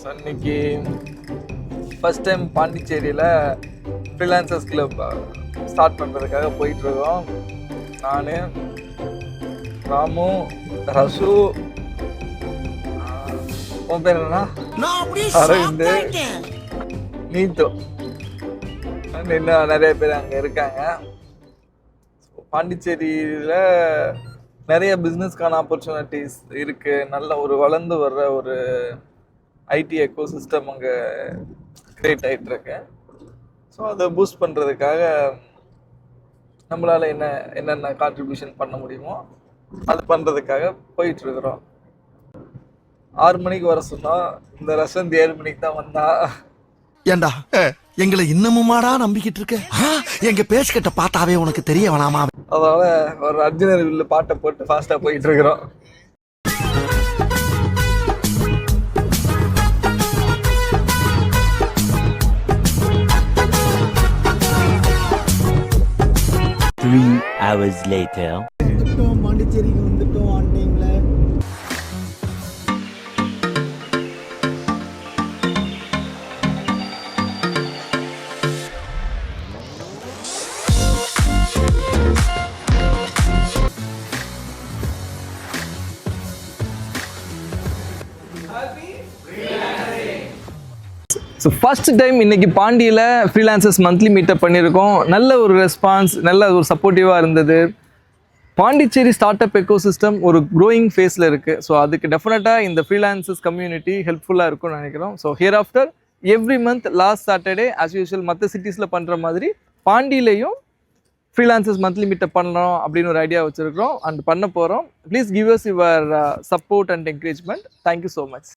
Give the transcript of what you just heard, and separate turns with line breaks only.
So இன்னைக்கு first time பாண்டிச்சேரியில் freelancers club start பண்ணுறதுக்காக போயிட்டுருக்கோம். நான், ராமு, ரசு, உன் பேர் என்னன்னா அரவிந்த், நீத்தோ, இன்னும் நிறைய பேர் அங்கே இருக்காங்க. பாண்டிச்சேரியில் நிறைய பிஸ்னஸ்க்கான ஆப்பர்ச்சுனிட்டிஸ் இருக்குது. நல்ல ஒரு வளர்ந்து வர்ற ஒரு ஐடி எக்கோ சிஸ்டம் அங்கே க்ரியேட் ஆகிட்டுருக்கு. ஸோ அதை பூஸ்ட் பண்ணுறதுக்காக நம்மளால் என்னென்ன கான்ட்ரிபியூஷன் பண்ண முடியுமோ அது பண்ணுறதுக்காக போயிட்டுருக்குறோம். 6 மணிக்கு வர சொன்னால் இந்த ரசந்த் 7 மணிக்கு தான் வந்தா.
ஏண்டா எங்களை இன்னமுமாடா நம்பிக்கிட்டு இருக்க? எங்க பேசிக்கிட்ட பார்த்தாவே உனக்கு தெரிய வேணாமா?
அதனால ஒரு அர்ஜுனர் வில்லு பாட்டை போட்டு ஃபாஸ்ட்டாக போயிட்டு இருக்கிறோம்.
பாண்டிச்சேரிக்கு வந்துட்டோம் ஆன் டைம்ல.
ஸோ ஃபர்ஸ்ட் டைம் இன்னைக்கு பாண்டியில் ஃப்ரீலான்சர்ஸ் மந்த்லி மீட்டப் பண்ணியிருக்கோம். நல்ல ஒரு ரெஸ்பான்ஸ், நல்ல ஒரு சப்போர்ட்டிவாக இருந்தது. Pondicherry start up echo system ஒரு க்ரோயிங் ஃபேஸில் இருக்குது. ஸோ அதுக்கு டெஃபினட்டாக இந்த ஃப்ரீலான்சர்ஸ் கம்யூனிட்டி ஹெல்ப்ஃபுல்லாக இருக்கும்னு நினைக்கிறோம். So here after every month last Saturday as usual மற்ற சிட்டிஸில் பண்ணுற மாதிரி பாண்டியிலையும் ஃப்ரீலான்சர்ஸ் மந்த்லி மீட்டப் பண்ணணும் அப்படின்னு ஒரு ஐடியா வச்சுருக்கிறோம் அண்ட் பண்ண போகிறோம். Please give us your support and encouragement. Thank you so much.